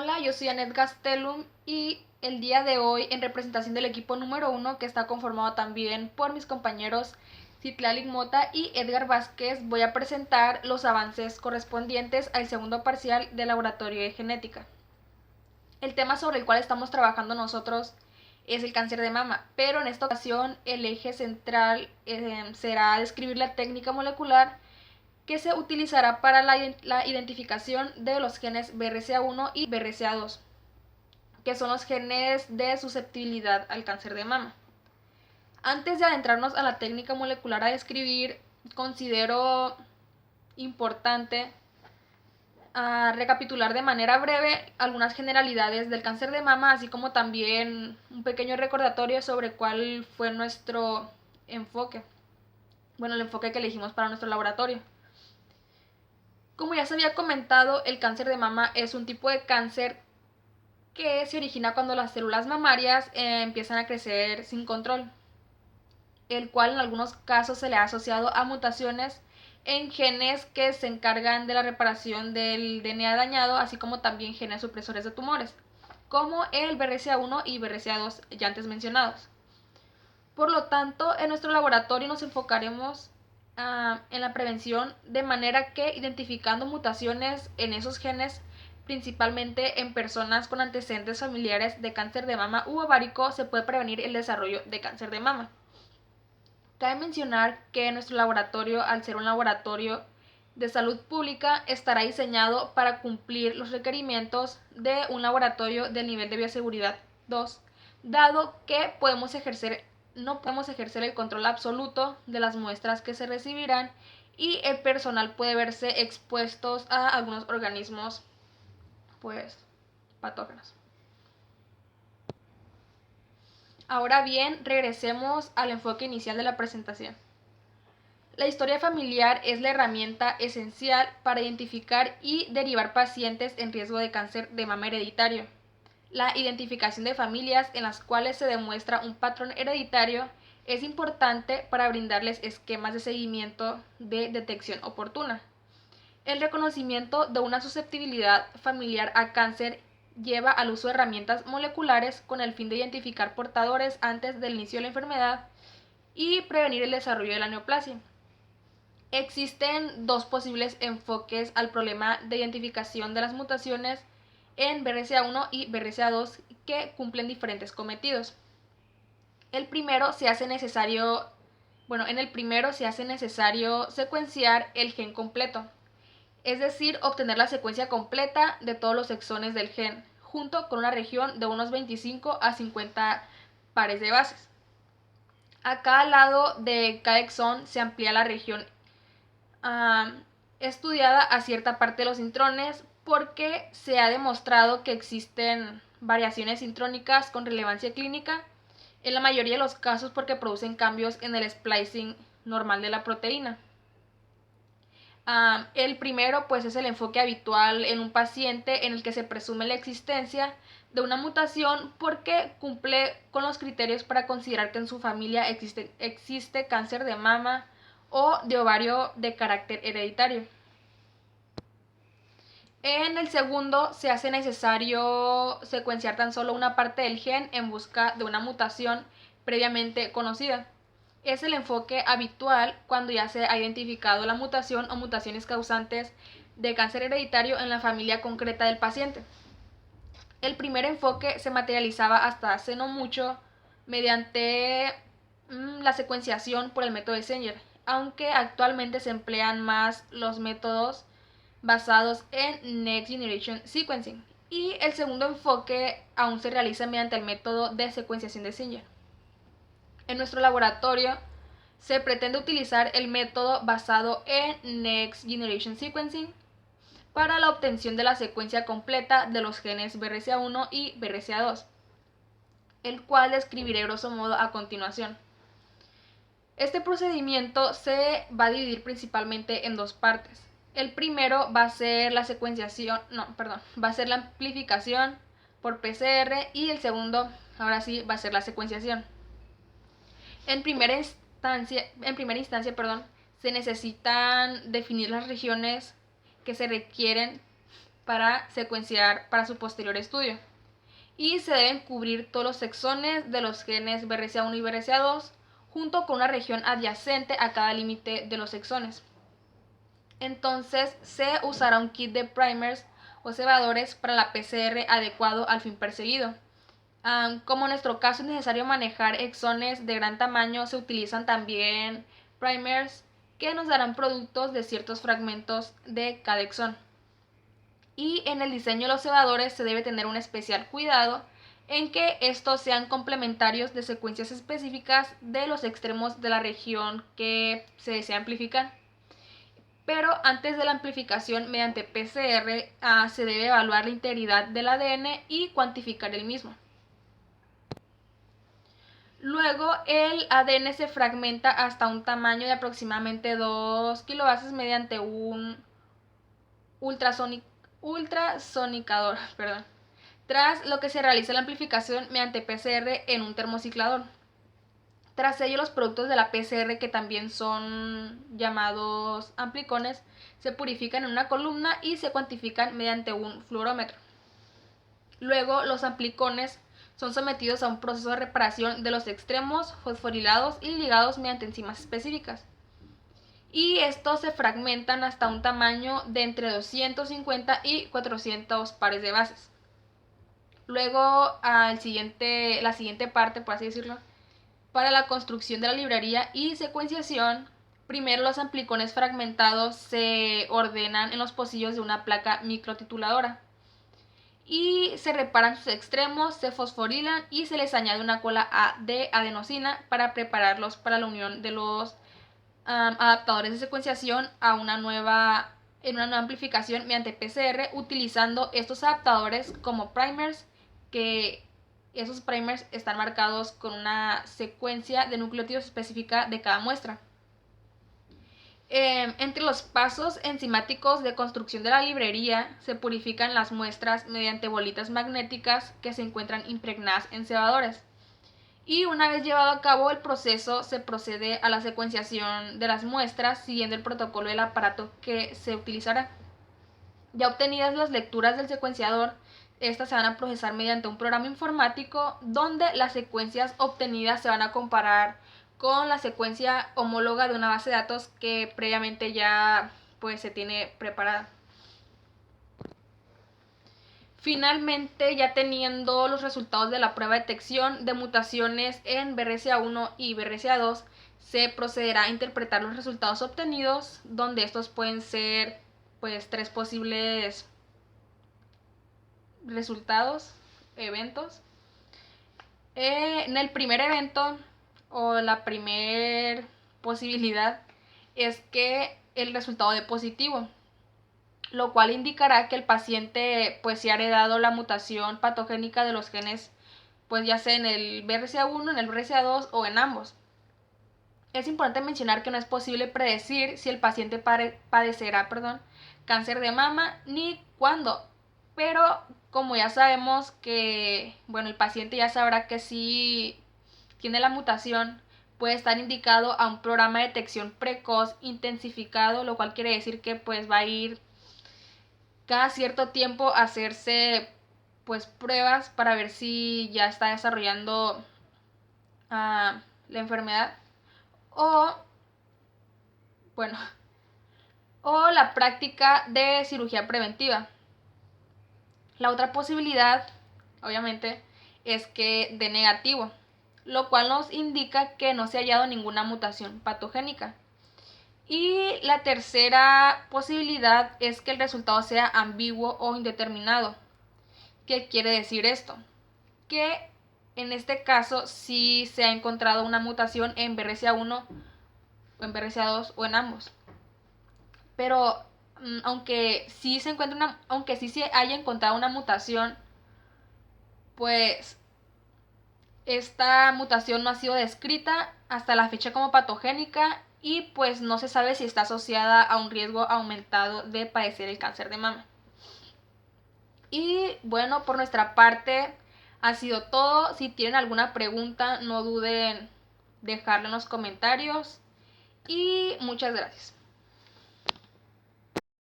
Hola, yo soy Anet Gastelum y el día de hoy, en representación del equipo número 1, que está conformado también por mis compañeros Citlali Mota y Edgar Vázquez, voy a presentar los avances correspondientes al segundo parcial de laboratorio de genética. El tema sobre el cual estamos trabajando nosotros es el cáncer de mama, pero en esta ocasión el eje central será describir la técnica molecular que se utilizará para la identificación de los genes BRCA1 y BRCA2, que son los genes de susceptibilidad al cáncer de mama. Antes de adentrarnos a la técnica molecular a describir, considero importante recapitular de manera breve algunas generalidades del cáncer de mama, así como también un pequeño recordatorio sobre cuál fue nuestro enfoque, el enfoque que elegimos para nuestro laboratorio. Como ya se había comentado, el cáncer de mama es un tipo de cáncer que se origina cuando las células mamarias empiezan a crecer sin control, el cual en algunos casos se le ha asociado a mutaciones en genes que se encargan de la reparación del DNA dañado, así como también genes supresores de tumores, como el BRCA1 y BRCA2 ya antes mencionados. Por lo tanto, en nuestro laboratorio nos enfocaremos en la prevención, de manera que identificando mutaciones en esos genes, principalmente en personas con antecedentes familiares de cáncer de mama u ovárico, se puede prevenir el desarrollo de cáncer de mama. Cabe mencionar que nuestro laboratorio, al ser un laboratorio de salud pública, estará diseñado para cumplir los requerimientos de un laboratorio del nivel de bioseguridad 2, dado que no podemos ejercer el control absoluto de las muestras que se recibirán y el personal puede verse expuestos a algunos organismos patógenos. Ahora bien, regresemos al enfoque inicial de la presentación. La historia familiar es la herramienta esencial para identificar y derivar pacientes en riesgo de cáncer de mama hereditario. La identificación de familias en las cuales se demuestra un patrón hereditario es importante para brindarles esquemas de seguimiento de detección oportuna. El reconocimiento de una susceptibilidad familiar a cáncer lleva al uso de herramientas moleculares con el fin de identificar portadores antes del inicio de la enfermedad y prevenir el desarrollo de la neoplasia. Existen dos posibles enfoques al problema de identificación de las mutaciones en BRCA1 y BRCA2 que cumplen diferentes cometidos. En el primero se hace necesario secuenciar el gen completo, es decir, obtener la secuencia completa de todos los exones del gen, junto con una región de unos 25 a 50 pares de bases. A cada lado de cada exón se amplía la región estudiada a cierta parte de los intrones, porque se ha demostrado que existen variaciones intrónicas con relevancia clínica, en la mayoría de los casos porque producen cambios en el splicing normal de la proteína. El primero es el enfoque habitual en un paciente en el que se presume la existencia de una mutación porque cumple con los criterios para considerar que en su familia existe cáncer de mama o de ovario de carácter hereditario. En el segundo se hace necesario secuenciar tan solo una parte del gen en busca de una mutación previamente conocida. Es el enfoque habitual cuando ya se ha identificado la mutación o mutaciones causantes de cáncer hereditario en la familia concreta del paciente. El primer enfoque se materializaba hasta hace no mucho mediante la secuenciación por el método de Sanger, aunque actualmente se emplean más los métodos basados en Next Generation Sequencing, y el segundo enfoque aún se realiza mediante el método de secuenciación de Sanger. En nuestro laboratorio se pretende utilizar el método basado en Next Generation Sequencing para la obtención de la secuencia completa de los genes BRCA1 y BRCA2, el cual describiré grosso modo a continuación. Este procedimiento se va a dividir principalmente en dos partes. El primero va a ser la amplificación por PCR, y el segundo, ahora sí, va a ser la secuenciación. En primera instancia, se necesitan definir las regiones que se requieren para secuenciar para su posterior estudio. Y se deben cubrir todos los exones de los genes BRCA1 y BRCA2 junto con una región adyacente a cada límite de los exones. Entonces se usará un kit de primers o cebadores para la PCR adecuado al fin perseguido. Como en nuestro caso es necesario manejar exones de gran tamaño, se utilizan también primers que nos darán productos de ciertos fragmentos de cada exón. Y en el diseño de los cebadores se debe tener un especial cuidado en que estos sean complementarios de secuencias específicas de los extremos de la región que se desea amplificar. Pero antes de la amplificación mediante PCR se debe evaluar la integridad del ADN y cuantificar el mismo. Luego el ADN se fragmenta hasta un tamaño de aproximadamente 2 kilobases mediante un ultrasonicador, tras lo que se realiza la amplificación mediante PCR en un termociclador. Tras ello, los productos de la PCR, que también son llamados amplicones, se purifican en una columna y se cuantifican mediante un fluorómetro. Luego, los amplicones son sometidos a un proceso de reparación de los extremos fosforilados y ligados mediante enzimas específicas. Y estos se fragmentan hasta un tamaño de entre 250 y 400 pares de bases. Luego, la siguiente parte, por así decirlo, para la construcción de la librería y secuenciación, primero los amplicones fragmentados se ordenan en los pocillos de una placa microtituladora y se reparan sus extremos, se fosforilan y se les añade una cola de adenosina para prepararlos para la unión de los adaptadores de secuenciación en una nueva amplificación mediante PCR, utilizando estos adaptadores como primers, que esos primers están marcados con una secuencia de nucleótidos específica de cada muestra. Entre los pasos enzimáticos de construcción de la librería se purifican las muestras mediante bolitas magnéticas que se encuentran impregnadas en cebadores. Y una vez llevado a cabo el proceso, se procede a la secuenciación de las muestras siguiendo el protocolo del aparato que se utilizará. Ya obtenidas las lecturas del secuenciador, estas se van a procesar mediante un programa informático donde las secuencias obtenidas se van a comparar con la secuencia homóloga de una base de datos que previamente ya pues se tiene preparada. Finalmente, ya teniendo los resultados de la prueba de detección de mutaciones en BRCA1 y BRCA2, se procederá a interpretar los resultados obtenidos, donde estos pueden ser pues 3 posibles resultados, eventos. En el primer evento o la primer posibilidad es que el resultado dé positivo, lo cual indicará que el paciente pues se ha heredado la mutación patogénica de los genes, pues ya sea en el BRCA1, en el BRCA2 o en ambos. Es importante mencionar que no es posible predecir si el paciente padecerá cáncer de mama ni cuándo, pero como ya sabemos que, bueno, el paciente ya sabrá que si tiene la mutación, puede estar indicado a un programa de detección precoz intensificado, lo cual quiere decir que pues va a ir cada cierto tiempo a hacerse pues pruebas para ver si ya está desarrollando la enfermedad o bueno o la práctica de cirugía preventiva. La otra posibilidad, obviamente, es que dé negativo, lo cual nos indica que no se ha hallado ninguna mutación patogénica. Y la tercera posibilidad es que el resultado sea ambiguo o indeterminado. ¿Qué quiere decir esto? Que en este caso sí se ha encontrado una mutación en BRCA1 o en BRCA2 o en ambos. Pero aunque sí se haya encontrado una mutación, pues esta mutación no ha sido descrita hasta la fecha como patogénica y pues no se sabe si está asociada a un riesgo aumentado de padecer el cáncer de mama. Y bueno, por nuestra parte ha sido todo. Si tienen alguna pregunta, no duden en dejarla en los comentarios. Y muchas gracias.